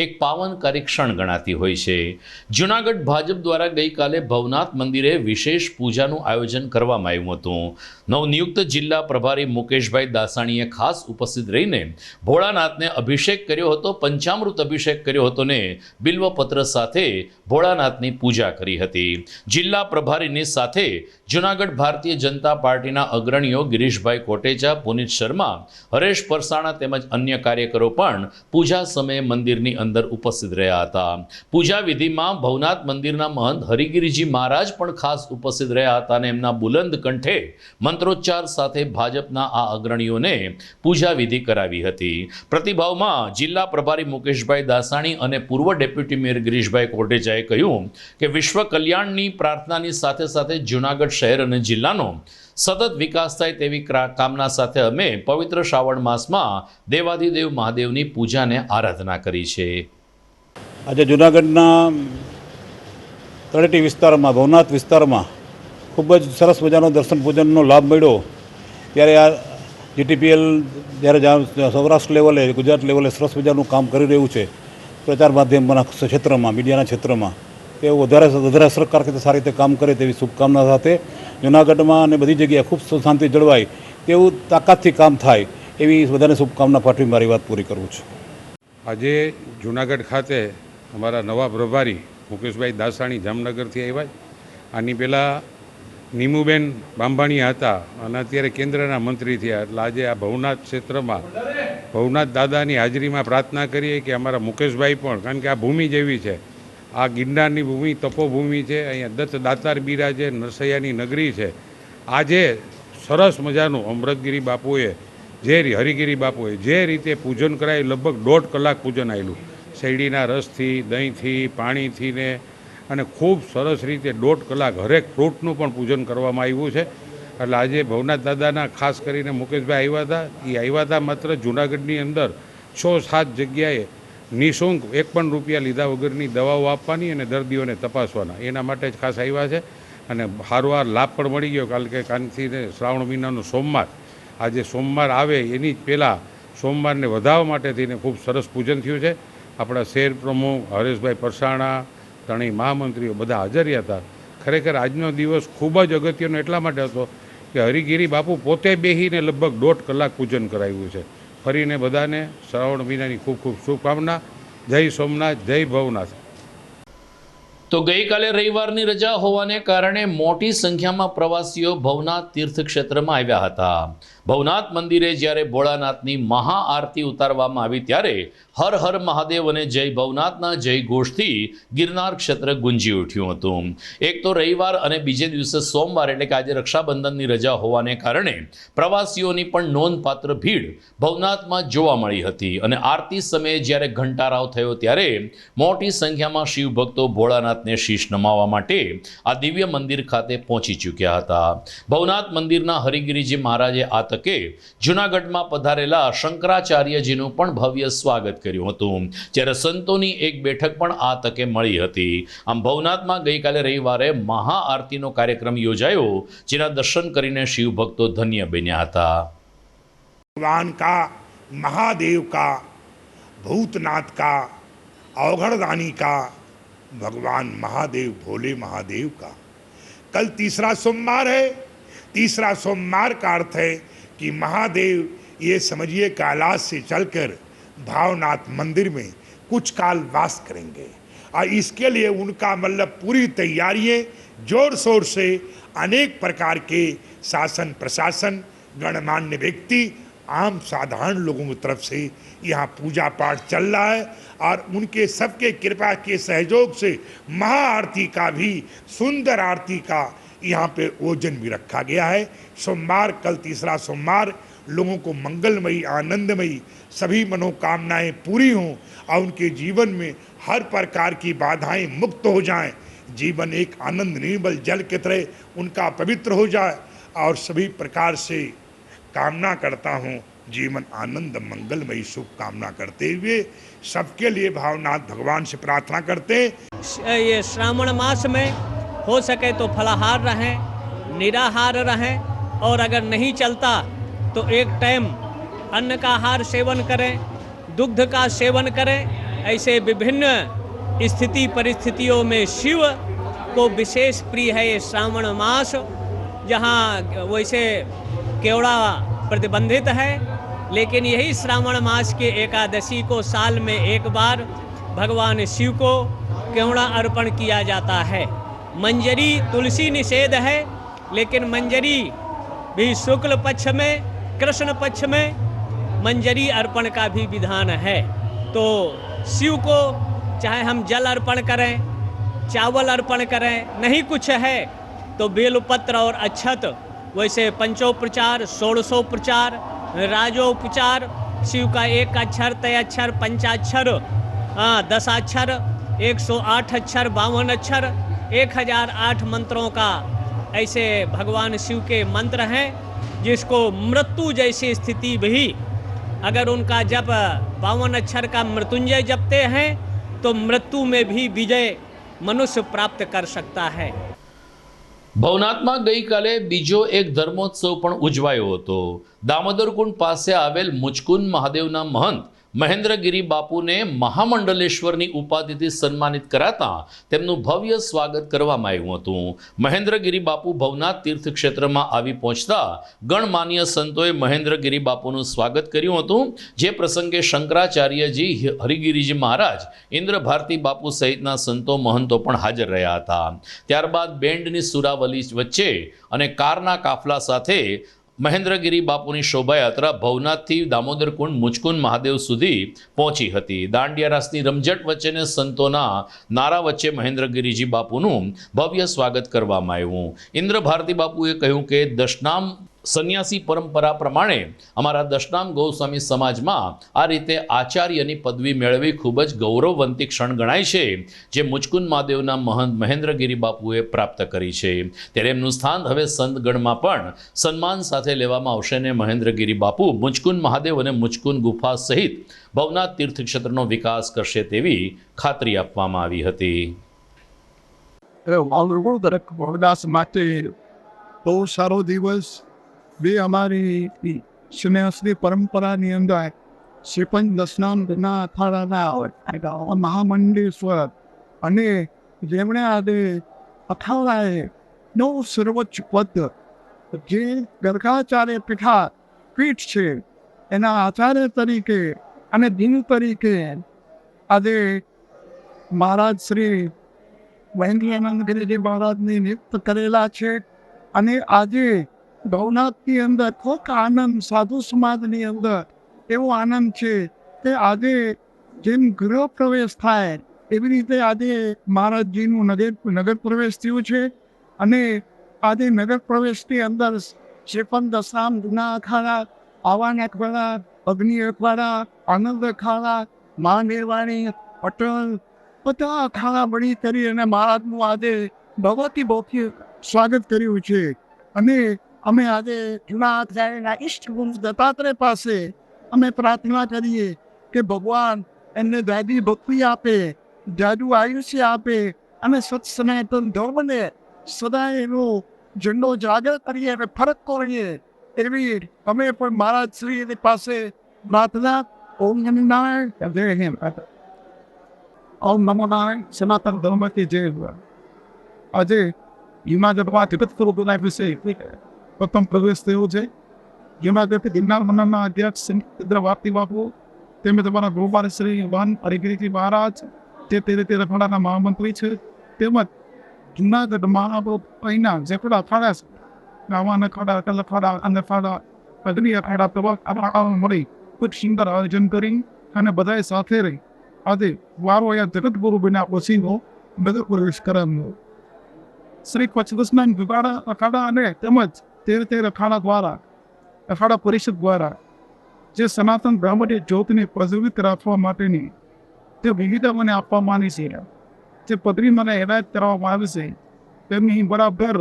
એક પાવનકારી ક્ષણ ગણાતી હોય છે. જૂનાગઢ ભાજપ દ્વારા ગઈકાલે ભવનાથ મંદિરે વિશેષ પૂજાનું આયોજન કરવામાં આવ્યું હતું. નવનિયુક્ત જિલ્લા પ્રભારી મુકેશભાઈ દાસાણીએ ખાસ ઉપસ્થિત રહીને ભોળાનાથને અભિષેક કર્યો હતો, પંચામૃત અભિષેક કર્યો હતો ને બિલ્વપત્ર સાથે ભોળાનાથની પૂજા કરી હતી. જિલ્લા પ્રભારીની સાથે જૂનાગઢ ભારતીય જનતા પાર્ટી પાર્ટીના અગ્રણીઓ ગિરીશભાઈ કોટેચા, પુનિત શર્મા, હરેશ પરસાણા તેમજ અન્ય કાર્યકરો પણ પૂજા સમયે મંદિરની અંદર ઉપસ્થિત રહ્યા હતા. પૂજા વિધિમાં ભવનાથ મંદિરના મહંત હરિગીરીજી મહારાજ પણ ખાસ ઉપસ્થિત રહ્યા હતા અને એમના બુલંદ કંઠે મંત્રોચ્ચાર સાથે ભાજપના આ અગ્રણીઓને પૂજા વિધિ કરાવી હતી. પ્રતિભાવમાં જિલ્લા પ્રભારી મુકેશભાઈ દાસાણી અને પૂર્વ ડેપ્યુટી મેયર ગિરીશભાઈ કોટેચાએ કહ્યું કે વિશ્વ કલ્યાણની પ્રાર્થનાની સાથે સાથે જૂનાગઢ શહેર અને જિલ્લાનો સતત વિકાસ થાય તેવી કામના સાથે અમે પવિત્ર શ્રાવણ માસમાં દેવાધિદેવ મહાદેવની પૂજાને આરાધના કરી છે. આજે જૂનાગઢના તળેટી વિસ્તારમાં, ભવનાથ વિસ્તારમાં ખૂબ જ સરસ મજાનો દર્શન પૂજનનો લાભ મળ્યો. ત્યારે આ જીટીપીએલ જ્યારે સૌરાષ્ટ્ર લેવલે, ગુજરાત લેવલે સરસ મજાનું કામ કરી રહ્યું છે પ્રચાર માધ્યમના ક્ષેત્રમાં, મીડિયાના ક્ષેત્રમાં, તેઓ વધારે સરકાર સાથે સારી રીતે કામ કરે તેવી શુભકામના સાથે જૂનાગઢમાં અને બધી જગ્યાએ ખૂબ શાંતિ જળવાય તેવું તાકાતથી કામ થાય એવી બધાને શુભકામના પાઠવી મારી વાત પૂરી કરું છું. આજે જૂનાગઢ ખાતે અમારા નવા પ્રભારી મુકેશભાઈ દાસાણી જામનગરથી આવ્યા. આની પહેલાં નીમુબેન બાંભાણી હતા અને અત્યારે કેન્દ્રના મંત્રી થયા. એટલે આજે આ ભવનાથ ક્ષેત્રમાં ભવનાથ દાદાની હાજરીમાં પ્રાર્થના કરીએ કે અમારા મુકેશભાઈ પણ, કારણ કે આ ભૂમિ જેવી છે, આ ગિરનારની ભૂમિ તપોભૂમિ છે, અહીંયા દત્ત દાતાર બિરાજે, નરસૈયાની નગરી છે. આજે સરસ મજાનું અમૃતગીરી બાપુએ હરિગીરી બાપુએ જે રીતે પૂજન કરાયું, લગભગ 1.5 કલાક પૂજન આવેલું, શેરડીના રસથી, દહીંથી, પાણીથી ને, અને ખૂબ સરસ રીતે 1.5 કલાક હરેક ફ્રૂટનું પણ પૂજન કરવામાં આવ્યું છે. એટલે આજે ભવનાથ દાદાના ખાસ કરીને મુકેશભાઈ આવ્યા હતા. એ આવ્યા હતા માત્ર જૂનાગઢની અંદર 6-7 જગ્યાએ નિઃશુલ્ક 1 પણ રૂપિયા લીધા વગરની દવાઓ આપવાની અને દર્દીઓને તપાસવાના, એના માટે જ ખાસ આવ્યા છે. અને સારવાર લાભ પણ મળી ગયો, કારણ કે કાલથી શ્રાવણ મહિનાનો સોમવાર, આજે સોમવાર આવે એની જ પહેલાં સોમવારને વધાવવા માટે થઈને ખૂબ સરસ પૂજન થયું છે. આપણા શહેર પ્રમુખ હરેશભાઈ પરસાણા, ત્રણેય મહામંત્રીઓ બધા હાજર હતા. ખરેખર આજનો દિવસ ખૂબ જ અગત્યનો એટલા માટે હતો કે હરિગીરી બાપુ પોતે બેસીને લગભગ 1.5 કલાક પૂજન કરાવ્યું છે. ફરીને બધાને શ્રાવણ મહિનાની ખૂબ ખૂબ શુભકામના. જય સોમનાથ, જય ભવનાથ. તો ગઈકાલે રવિવારની રજા હોવાને કારણે મોટી સંખ્યામાં પ્રવાસીઓ ભવનાથ તીર્થક્ષેત્રમાં આવ્યા હતા. ભવનાથ મંદિરે જ્યારે ભોળાનાથની મહાઆરતી ઉતારવામાં આવી ત્યારે હર હર મહાદેવ અને જય ભવનાથના જય ઘોષથી ગિરનાર ક્ષેત્ર ગુંજી ઉઠ્યું હતું. એક તો રવિવાર અને બીજે દિવસે સોમવાર એટલે કે આજે રક્ષાબંધનની રજા હોવાને કારણે પ્રવાસીઓની પણ નોંધપાત્ર ભીડ ભવનાથમાં જોવા મળી હતી. અને આરતી સમયે જ્યારે ઘંટારાવ થયો ત્યારે મોટી સંખ્યામાં શિવભક્તો ભોળાનાથને શીશ નમાવવા માટે આ દિવ્ય મંદિર ખાતે પહોંચી ચૂક્યા હતા. ભવનાથ મંદિરના હરિગીરીજી મહારાજે આ તકે જૂનાગઢમાં પધારેલા શંકરાચાર્યજીનું પણ ભવ્ય સ્વાગત કર્યું હતું, જ્યારે સંતોની એક બેઠક પણ આ તકે મળી હતી. આમ ભવનાથમાં ગઈકાલે રવિવારે મહાઆરતીનો કાર્યક્રમ યોજાયો, જેના દર્શન કરીને શિવભક્તો ધન્ય બન્યા હતા. भगवान का, महादेव का, भूतनाथ का, अवघड़दानी का, भगवान महादेव, भोले महादेव का कल तीसरा सोमवार है. तीसरा सोमवार का अर्थ है कि महादेव ये समझिए कैलाश से चलकर भावनाथ मंदिर में कुछ काल वास करेंगे और इसके लिए उनका मतलब पूरी तैयारियां जोर शोर से अनेक प्रकार के शासन प्रशासन, गणमान्य व्यक्ति, आम साधारण लोगों की तरफ से यहाँ पूजा पाठ चल रहा है और उनके सबके कृपा के सहयोग से महाआरती का भी, सुंदर आरती का यहाँ पे आयोजन भी रखा गया है. सोमवार, कल तीसरा सोमवार, लोगों को मंगलमयी, आनंदमयी सभी मनोकामनाएं पूरी हों और उनके जीवन में हर प्रकार की बाधाएं मुक्त हो जाएं, जीवन एक आनंद निर्मल जल की तरह उनका पवित्र हो जाए और सभी प्रकार से कामना करता हूँ. जीवन आनंद मंगलमयी शुभकामना करते हुए सबके लिए भावनाथ भगवान से प्रार्थना करते हैं. ये श्रावण मास में हो सके तो फलाहार रहें, निराहार रहें और अगर नहीं चलता तो एक टाइम अन्न का आहार सेवन करें, दुग्ध का सेवन करें. ऐसे विभिन्न स्थिति परिस्थितियों में शिव को विशेष प्रिय है ये श्रावण मास, जहाँ वैसे केवड़ा प्रतिबंधित है, लेकिन यही श्रावण मास के एकादशी को साल में एक बार भगवान शिव को केवड़ा अर्पण किया जाता है. मंजरी तुलसी निषेध है, लेकिन मंजरी भी शुक्ल पक्ष में, कृष्ण पक्ष में मंजरी अर्पण का भी विधान है। तो शिव को चाहे हम जल अर्पण करें, चावल अर्पण करें, नहीं कुछ है तो बेलपत्र और अक्षत, वैसे पंचोपचार, षोडशोपचार, राजोपचार, शिव का एक अक्षर, तय अक्षर, पंचाक्षर, 10 अक्षर, 108 अक्षर, 52 अक्षर, 1008 मंत्रों का ऐसे भगवान शिव के मंत्र हैं, जिसको मृत्यु जैसी स्थिति भी अगर उनका जब 52 अक्षर का मृत्युंजय जपते हैं तो मृत्यु में भी विजय मनुष्य प्राप्त कर सकता है। ભવનાથમાં ગઈકાલે બીજો એક ધર્મોત્સવ પણ ઉજવાયો હતો। દામોદરકુંડ પાસે આવેલ મુચકુંદ મહાદેવના મહંત મહેન્દ્રગીરી બાપુને મહામંડલેશ્વરની ઉપાધિથી સન્માનિત કરાતા તેમનું ભવ્ય સ્વાગત કરવામાં આવ્યું હતું। મહેન્દ્રગીરી બાપુ ભવનાથ તીર્થક્ષેત્રમાં આવી પહોંચતા ગણમાન્ય સંતોએ મહેન્દ્રગીરી બાપુનું સ્વાગત કર્યું હતું, જે પ્રસંગે શંકરાચાર્યજી, હરિગીરીજી મહારાજ, ઇન્દ્રભારતી બાપુ સહિતના સંતો મહંતો પણ હાજર રહ્યા હતા। ત્યારબાદ બેન્ડની સુરાવલી વચ્ચે અને કારના કાફલા સાથે મહેન્દ્રગીરી બાપુની શોભાયાત્રા ભવનાથથી દામોદરકુંડ મુચકુંદ મહાદેવ સુધી પહોંચી હતી। દાંડિયા રાસની રમઝટ વચ્ચેને સંતોના નારા વચ્ચે મહેન્દ્રગીરીજી બાપુનું ભવ્ય સ્વાગત કરવામાં આવ્યું। ઇન્દ્રભારતી બાપુએ કહ્યું કે દશનામ સંન્યાસી પરંપરા પ્રમાણે અમારા દશનામ ગૌસ્વામી સમાજમાં આ રીતે આચાર્યની પદવી મેળવી ખૂબ જ ગૌરવવંતી ક્ષણ ગણાય છે, જે મુચકુંદ મહાદેવના મહંત મહેન્દ્રગીરી બાપુએ પ્રાપ્ત કરી છે। ત્યારે એમનું સ્થાન હવે સંતગણમાં પણ સન્માન સાથે લેવામાં આવશે અને મહેન્દ્રગીરી બાપુ મુચકુંદ મહાદેવ અને મુચકુંદ ગુફા સહિત ભવનાથ તીર્થક્ષેત્રનો વિકાસ કરશે તેવી ખાતરી આપવામાં આવી હતી। બહુ સારો દિવસ। બે અમારી સંન્યાસની પરંપરાની અંદર શ્રીપંચ દશનામના અખાડાના મહામંડલેશ્વર અને જેમણે આજે અખાડાએ 9 સર્વોચ્ચ પદ, જે ગર્ગાચાર્ય પીઠ છે એના આચાર્ય તરીકે અને દિન તરીકે આજે મહારાજ શ્રી મહેન્દ્રાનંદગીરીજી મહારાજને નિયુક્ત કરેલા છે। અને આજે ભવનાથની અંદર ખૂબ આનંદ, સાધુ સમાજની અંદર એવો આનંદ છે કે આજે જેમ ગૃહ પ્રવેશ થાય એવી રીતે આજે મહારાજજીનું નગર પ્રવેશ થયું છે। અને આજે નગર પ્રવેશની અંદર શ્રીપંચ દશનામ, જૂના અખાડા, આવાન અખાડા, અગ્નિ અખાડા, આનંદ અખાડા, મહાનિર્વાણી, અટલ, બધા અખાડા મળી કરી અને મહારાજનું આજે ભગવતી ભક્તિ સ્વાગત કર્યું છે। અને અમે આજે જૂના અખાડાના ઈષ્ટગુરુ દત્તાત્રેય પાસે અમે પ્રાર્થના કરીએ કે ભગવાન એમને જાજી ભક્તિ આપે, જાજુ આયુષ્ય આપે અને સત સનાતન ધર્મને સદાય એનો ઝંડો જાગર કરીએ અને ફરક કરીએ એવી અમે પણ મહારાજ શ્રી પાસે પ્રાર્થના। ઓમ નમો નારાયણ, જય હિન્દ, ઓમ નમો નારાયણ, સનાતન ધર્મ की जय। આજે હિમાલયમાં જગતગુરુ વિશે પ્રથમ પ્રવેશ થયો છે। હિમાલય ગિરનાર મંડળના અધ્યક્ષ ઇન્દ્રભારતી બાપુ, તેમજ તમારા ગોપાલ શ્રી વાન હરિગીરીજી મહારાજ, તે રીતે રખડાના મહામંત્રી છે, તેમજ જૂનાગઢમાં અહીંના જેટલા અખાડા છે, ગાવાના અખાડા, અટલ અખાડા, અન્ન અખાડા, અગ્નિ અખાડા, પ્રભાવ મળી ખૂબ સુંદર આયોજન કરી અને બધાએ સાથે રહી આજે વારો અહીંયા જગતગુરુ બન્યા પછીનો નગર પ્રવેશ કરાવ્યો। શ્રી કચ્છદશનામ અખાડા અને તેમજ 13 અખાડા દ્વારા, અખાડા પરિષદ દ્વારા જે સનાતન બ્રાહ્મણની જ્યોતને પ્રજ્વલિત રાખવા માટેની જે વિવિધતા મને આપવામાં આવી છે, જે પદવી મને એનાયત કરવામાં આવી છે, તેમની બરાબર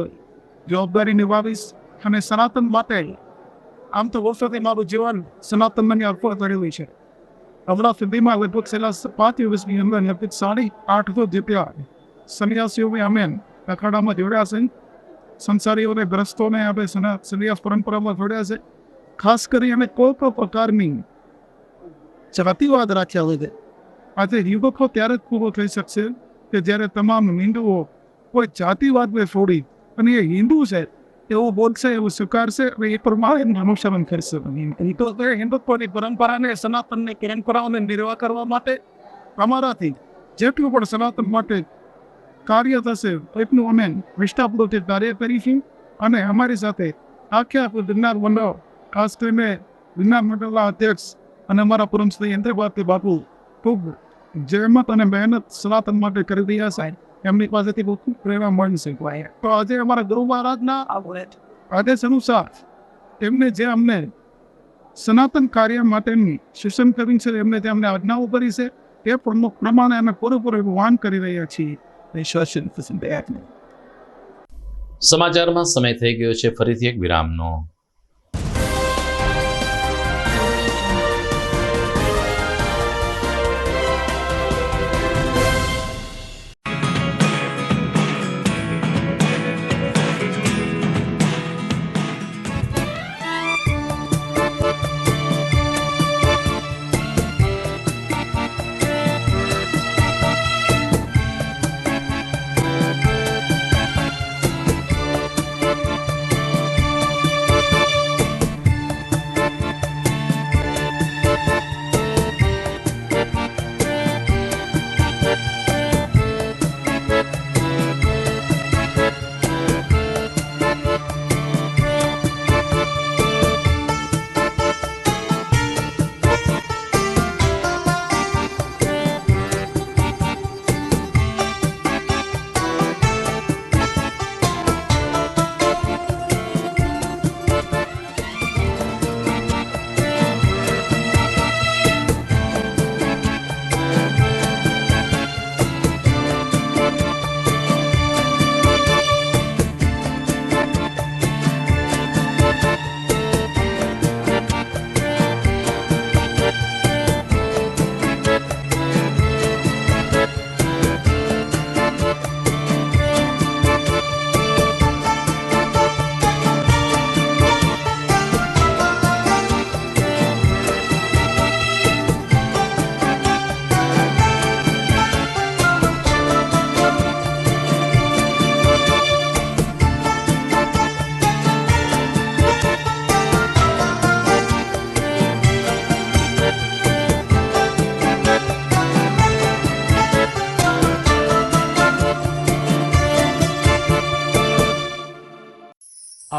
જવાબદારી નિભાવીશ। અને સનાતન માટે આમ તો વર્ષોથી મારું જીવન સનાતનને અર્પણ કરેલું છે। હમણાં સુધીમાં લગભગ છેલ્લા 5 દિવસની અંદર લગભગ 850 જેટલા સંન્યાસીઓએ અમે અખાડામાં જોડ્યા છે। સંસારીઓને, ગ્રસ્તોને આપણે સંન્યાસ પરંપરામાં જોડ્યા છે। ખાસ કરી અમે કોઈ પણ પ્રકારની જાતિવાદ રાખ્યા હોય આજે યુવકો ત્યારે જ પૂરો થઈ શકશે કે જ્યારે તમામ હિન્દુઓ કોઈ જાતિવાદને છોડી અને એ હિન્દુ છે એવું બોલશે, એવું સ્વીકારશે અને એ પ્રમાણે અનુસરણ કરશે। તો હિન્દુત્વની પરંપરાને, સનાતનની પરંપરાઓને નિર્વાહ કરવા માટે અમારાથી જેટલું પણ સનાતન માટે કાર્ય થશે એટલું અમે નિષ્ઠાપૂર્વકથી કાર્ય કરીશું। અને અમારી સાથે આખે આખું ગિરનાર મંડળ, ખાસ કરીને ગિરનાર મંડળના અધ્યક્ષ અને અમારા પૂર્વ શ્રી ઇન્દ્રભારતી બાપુ ખૂબ જહેમત અને મહેનત સનાતન માટે કરી રહ્યા છે. એમની પાસેથી બહુ ખૂબ પ્રેરણા મળી છે. તો આજે અમારા ગુરુ મહારાજના આદેશ અનુસાર એમને જે અમને સનાતન કાર્ય માટેની સૂચન કર્યું છે, એમને જે અમને આજ્ઞાઓ કરી છે, એ પ્રમાણે અમે પૂરેપૂરું વહન કરી રહ્યા છીએ. સમાચારમાં સમય થઈ ગયો છે ફરીથી એક વિરામનો.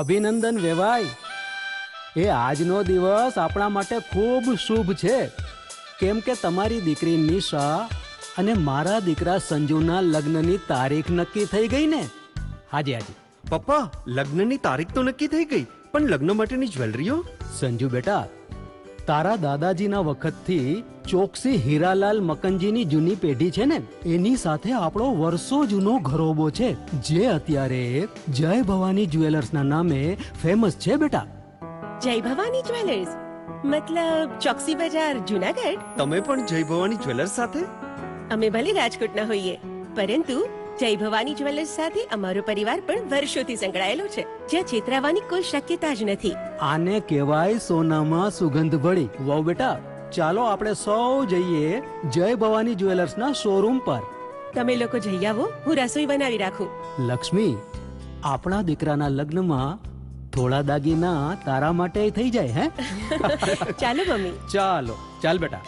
અભિનંદન વેવાય, એ આજનો દિવસ આપણા માટે ખૂબ શુભ છે, કેમ કે તમારી દીકરી નિશા અને મારા દીકરા સંજુના લગ્નની તારીખ નક્કી થઈ ગઈ ને. હાજી હાજી પપ્પા, લગ્નની તારીખ તો નક્કી થઈ ગઈ, પણ લગ્ન માટેની જ્વેલરીઓ? સંજુ બેટા, તારા દાદાજીના વખતથી ચોકસી હીરાલાલ મકનજીની જૂની પેઢી છે ને, એની સાથે આપણો વર્ષો જૂનો ઘરોબો છે, જે અત્યારે જય ભવાની જ્વેલર્સના નામે ફેમસ છે બેટા. જય ભવાની જ્વેલર્સ મતલબ ચોકસી બજાર જુનાગઢ? તમે પણ જય ભવાની જ્વેલર્સ સાથે? અમે ભલે રાજકોટના હોઈએ, પરંતુ જય ભવાની જ્વેલર્સ સાથે અમારો પરિવાર પણ વર્ષોથી સંકળાયેલો છે, જ્યાં છેતરાવાની કોઈ શક્યતા જ નથી. આને કહેવાય સોનામાં સુગંધ ભળી. વહુ બેટા, ચાલો આપણે સૌ જઈએ જય ભવાની જ્વેલર્સના શોરૂમ પર. તમે લોકો જઈ આવો, હું રસોઈ બનાવી રાખું. લક્ષ્મી, આપણા દીકરાના લગ્નમાં થોડા દાગીના તારા માટે થઈ જાય. હે ચાલો મમ્મી. ચાલો ચાલ બેટા.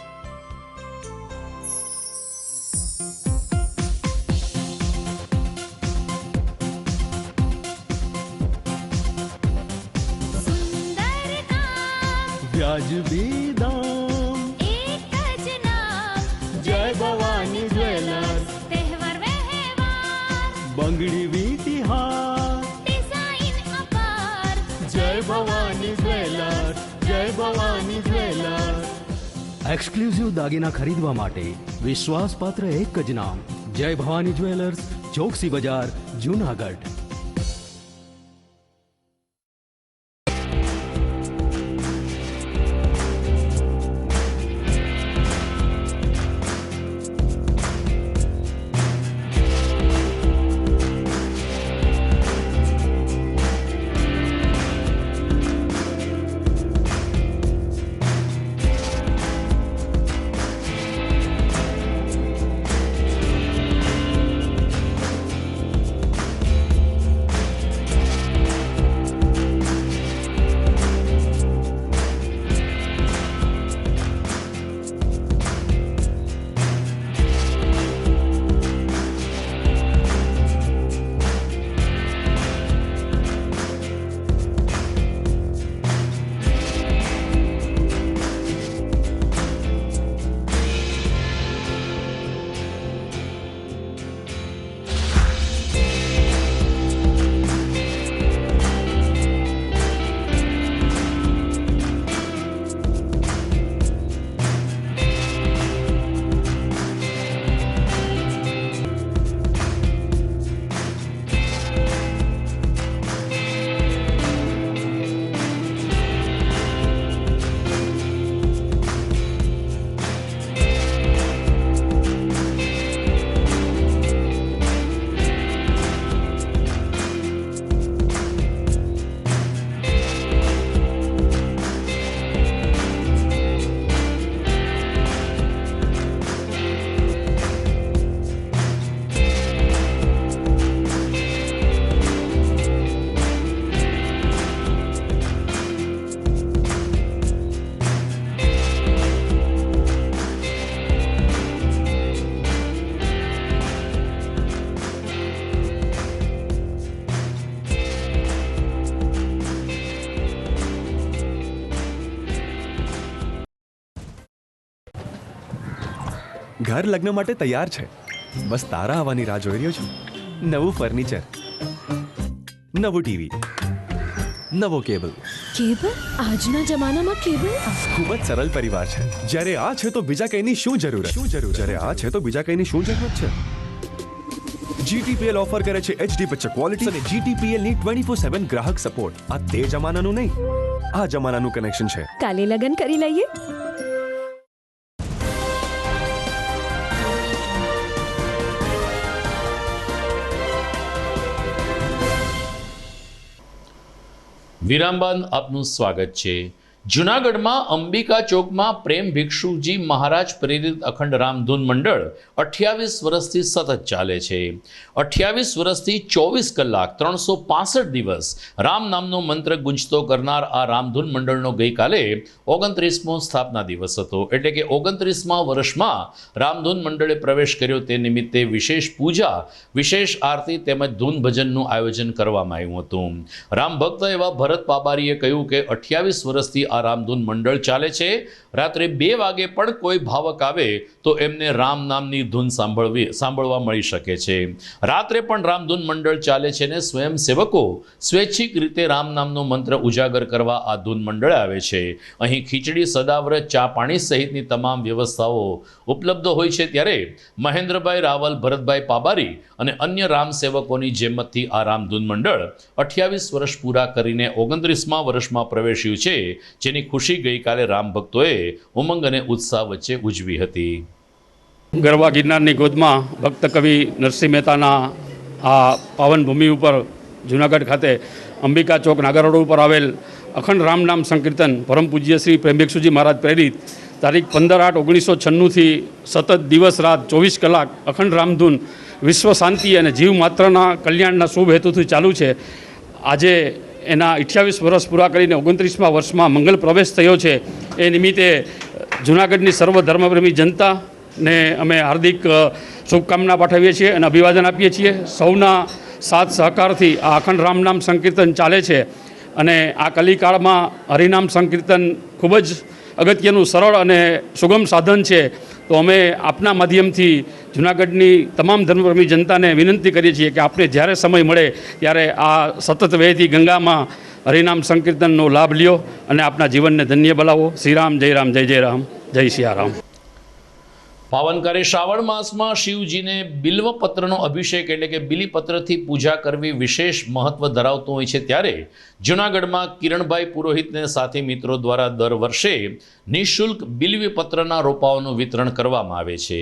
વ્યાજબી દામ, એક જ નામ, જય ભવાની જ્વેલર્સ. તહેવાર વ્યવહાર, બંગડી વીટી હાર, ડિઝાઇન અપાર, જય ભવાની જ્વેલર્સ, જય ભવાની જ્વેલર્સ. એક્સક્લુઝિવ દાગીના ખરીદવા માટે વિશ્વાસપાત્ર એક જ નામ, જય ભવાની જ્વેલર્સ, ચોકસી બજાર, જુનાગઢ. ઘર લગ્ન માટે તૈયાર છે. બસ તારા આવવાની રાહ જોઈ રહ્યો છું. નવું ફર્નિચર, નવું ટીવી, નવો કેબલ. કેબલ? આજના જમાનામાં કેબલ? ખૂબ જ સરળ પરિવાર છે. જ્યારે આ છે તો બીજા કંઈની શું જરૂરત? જ્યારે આ છે તો બીજા કંઈની શું જરૂરત છે? GTPL ઓફર કરે છે HD પિક્ચર ક્વોલિટી અને GTPL ની 24/7 ગ્રાહક સપોર્ટ. આ તે જમાનાનું નહીં, આ જમાનાનું કનેક્શન છે. કાલે લગન કરી લઈએ. વિરામ બાદ આપનું સ્વાગત છે. જૂનાગઢમાં અંબિકા ચોકમાં પ્રેમ ભિક્ષુજી મહારાજ પ્રેરિત અખંડ રામધૂન મંડળ 28 વર્ષથી સતત ચાલે છે. 28 વર્ષથી 24 કલાક 365 દિવસ રામ નામનો મંત્ર ગુંજતો કરનાર આ રામધૂન મંડળનો ગઈકાલે 29મો સ્થાપના દિવસ હતો. એટલે કે 29મા વર્ષમાં રામધૂન મંડળે પ્રવેશ કર્યો. તે નિમિત્તે વિશેષ પૂજા, વિશેષ આરતી તેમજ ધૂન ભજનનું આયોજન કરવામાં આવ્યું હતું. રામ ભક્ત એવા ભરત પાબારીએ કહ્યું કે 28 વર્ષથી આ રામધૂન મંડળ ચાલે છે. રાત્રે 2 વાગે પણ કોઈ ભાવક આવે તો એમને રામ નામની ધૂન સાંભળવા મળી શકે છે. રાત્રે પણ રામધૂન મંડળ ચાલે છે ને સ્વયંસેવકો સ્વૈચ્છિક રીતે રામ નામનો મંત્ર ઉજાગર કરવા આ ધૂન મંડળે આવે છે. અહીં ખીચડી, સદાવ્રત, ચા પાણી સહિતની તમામ વ્યવસ્થાઓ ઉપલબ્ધ હોય છે. ત્યારે મહેન્દ્રભાઈ રાવલ, ભરતભાઈ પાબારી અને અન્ય રામ સેવકોની જેમતથી આ રામધૂન મંડળ 28 વર્ષ પૂરા કરીને 29મા વર્ષમાં પ્રવેશ્યું છે, જેની ખુશી ગઈકાલે રામ ભક્તોએ ઉમંગ અને ઉત્સાહ વચ્ચે ઉજવી હતી. ગરવા ગિરનારની ગોદમાં ભક્ત કવિ નરસિંહ મહેતાના આ પાવન ભૂમિ ઉપર જૂનાગઢ ખાતે અંબિકા ચોક નાગર રોડ ઉપર આવેલ અખંડ રામ નામ સંકીર્તન પરમ પૂજ્ય શ્રી પ્રેમ ભિક્ષુજી મહારાજ પ્રેરિત તારીખ 15/8/1996થી સતત દિવસ રાત 24 કલાક અખંડ રામધૂન વિશ્વ શાંતિ અને જીવ માત્રના કલ્યાણના શુભ હેતુથી ચાલુ છે. આજે એના 28 વર્ષ પૂરા કરીને 29મા વર્ષમાં મંગલ પ્રવેશ થયો છે. એ નિમિત્તે જૂનાગઢની સર્વ ધર્મપ્રેમી જનતાને અમે હાર્દિક શુભકામના પાઠવીએ છીએ અને અભિવાદન આપીએ છીએ. સૌના સાથ સહકારથી આ અખંડ રામ નામ સંકીર્તન ચાલે છે અને આ કલિકાળમાં હરિનામ સંકીર્તન ખૂબ જ અગત્યનું, સરળ અને સુગમ સાધન છે. તો અમે આપના માધ્યમથી જૂનાગઢની તમામ ધર્મપ્રેમી જનતાને વિનંતી કરીએ છીએ કે આપણે જ્યારે સમય મળે ત્યારે આ સતત વહેતી ગંગામાં હરિનામ સંકીર્તનનો લાભ લ્યો અને આપના જીવનને ધન્ય બનાવો. શ્રી રામ, જય રામ, જય જય રામ, જય સિયારામ. પાવનકારી શ્રાવણ માસમાં શિવજીને બિલ્વપત્રનો અભિષેક એટલે કે બિલીપત્રથી પૂજા કરવી વિશેષ મહત્વ ધરાવતું હોય છે. ત્યારે જૂનાગઢમાં કિરણભાઈ પુરોહિતને સાથી મિત્રો દ્વારા દર વર્ષે નિઃશુલ્ક બિલ્વપત્રના રોપાઓનું વિતરણ કરવામાં આવે છે.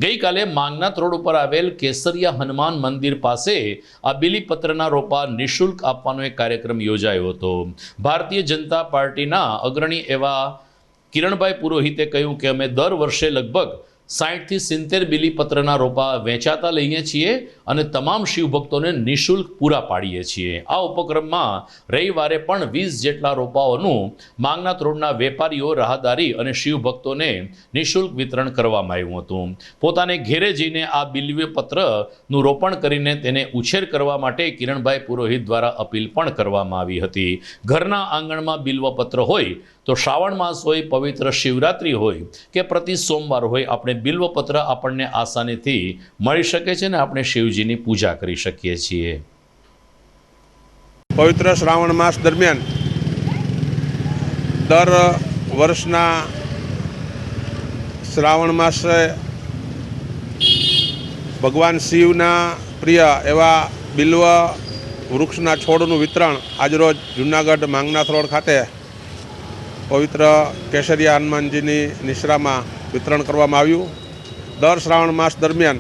ગઈકાલે માંગનાથ રોડ ઉપર આવેલ કેસરિયા હનુમાન મંદિર પાસે આ બિલીપત્રના રોપા નિઃશુલ્ક આપવાનો એક કાર્યક્રમ યોજાયો હતો. ભારતીય જનતા પાર્ટીના અગ્રણી એવા કિરણભાઈ પુરોહિતે કહ્યું કે અમે દર વર્ષે લગભગ 60 થી 70 બિલીપત્રના રોપા વેચાતા લઈએ છીએ અને તમામ શિવભક્તોને નિઃશુલ્ક પૂરા પાડીએ છીએ. આ ઉપક્રમમાં રવિવારે પણ 20 જેટલા રોપાઓનું માંગનાથ રોડના વેપારીઓ, રાહદારી અને શિવભક્તોને નિઃશુલ્ક વિતરણ કરવામાં આવ્યું હતું. પોતાને ઘેરે જઈને આ બિલ્વપત્રનું રોપણ કરીને તેને ઉછેર કરવા માટે કિરણભાઈ પુરોહિત દ્વારા અપીલ પણ કરવામાં આવી હતી. ઘરના આંગણમાં બિલ્વપત્ર હોય તો શ્રાવણ માસ હોય, પવિત્ર શિવરાત્રિ હોય કે પ્રતિ સોમવાર હોય, આપણે બિલ્વપત્ર આપણને આસાનીથી મળી શકે છે ને આપણે શિવજીની પૂજા કરી શકીએ છીએ. પવિત્ર શ્રાવણ માસ દરમિયાન દર વર્ષના શ્રાવણ માસે ભગવાન શિવના પ્રિય એવા બિલ્વ વૃક્ષના છોડનું વિતરણ આજરોજ જૂનાગઢ માંગનાથ રોડ ખાતે પવિત્ર કેસરિયા હનુમાનજીની નિશ્રામાં વિતરણ કરવામાં આવ્યું. દર શ્રાવણ માસ દરમિયાન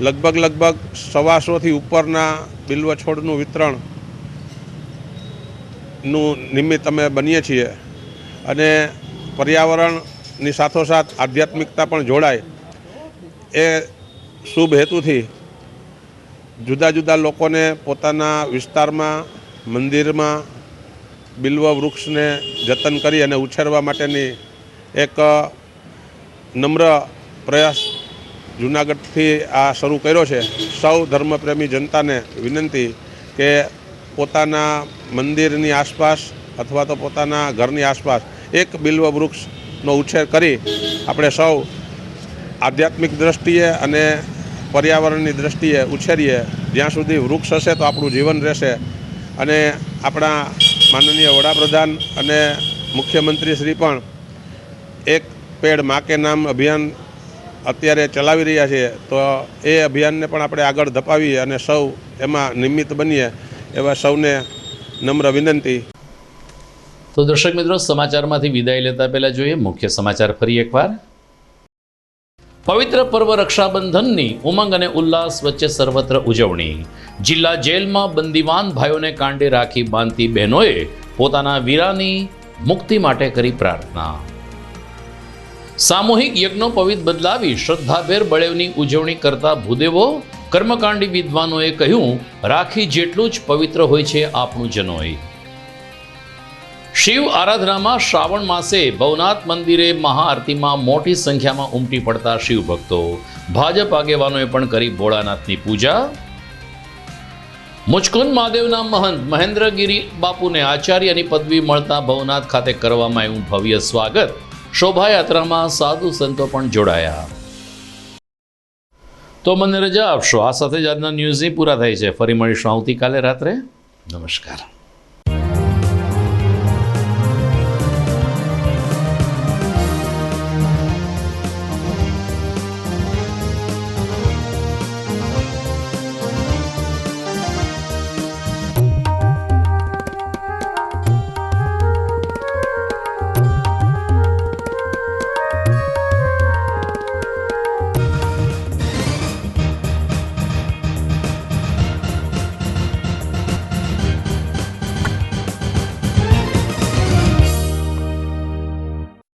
લગભગ 125 ઉપરના બિલ્વ છોડનું વિતરણનું નિમિત્ત અમે બનીએ છીએ અને પર્યાવરણની સાથોસાથ આધ્યાત્મિકતા પણ જોડાય એ શુભ હેતુથી જુદા જુદા લોકોને પોતાના વિસ્તારમાં, મંદિરમાં બિલ્વ વૃક્ષને જતન કરી અને ઉછેરવા માટેની એક નમ્ર પ્રયાસ જૂનાગઢથી આ શરૂ કર્યો છે. સૌ ધર્મપ્રેમી જનતાને વિનંતી કે પોતાના મંદિરની આસપાસ અથવા તો પોતાના ઘરની આસપાસ એક બિલ્વ વૃક્ષનો ઉછેર કરી આપણે સૌ આધ્યાત્મિક દ્રષ્ટિએ અને પર્યાવરણની દ્રષ્ટિએ ઉછેરીએ. જ્યાં સુધી વૃક્ષ હશે તો આપણું જીવન રહેશે. અને આપણા માનનીય વડાપ્રધાન અને મુખ્યમંત્રી શ્રી પણ એક પેડ માં કે નામ અભિયાન અત્યારે ચલાવી રહ્યા છે. તો એ અભિયાનને પણ આપણે આગળ ધપાવીએ અને સૌ એમાં નિમિત્ત બનીએ એવા સૌને નમ્ર વિનંતી. તો દર્શક મિત્રો, સમાચારમાંથી વિદાય લેતા પહેલા જોઈએ મુખ્ય સમાચાર ફરી એકવાર. પવિત્ર પર્વ રક્ષાબંધનની ઉમંગ અને ઉલ્લાસ વચ્ચે સર્વત્ર ઉજવણી. જિલ્લા જેલમાં બંદીવાન ભાઈઓને કાંડે રાખી બાંધતી બહેનોએ પોતાના વીરાની મુક્તિ માટે કરી પ્રાર્થના. સામૂહિક યજ્ઞોપવિત બદલાવી શ્રદ્ધાભેર બળેવની ઉજવણી કરતા ભૂદેવો, કર્મકાંડી વિદ્વાનોએ કહ્યું, રાખી જેટલું જ પવિત્ર હોય છે આપણું જનોય. શિવ આરાધનામાં શ્રાવણ માસે ભવનાથ મંદિરે મહાઆરતીમાં મોટી સંખ્યામાં ઉમટી પડતા શિવ ભક્તો. ભાજપ આગેવાનોએ પણ કરી ભોળાનાથની પૂજા. મુચકુંદ મહાદેવના મહંત મહેન્દ્રગીરી બાપુને આચાર્યની પદવી મળતા ભવનાથ ખાતે કરવામાં આવ્યું ભવ્ય સ્વાગત. શોભાયાત્રામાં સાધુ સંતો પણ જોડાયા. તો મને રજા આપશો. આ સાથે જ આજના ન્યૂઝની પૂરા થાય છે. ફરી મળીશું આવતીકાલે રાત્રે. નમસ્કાર.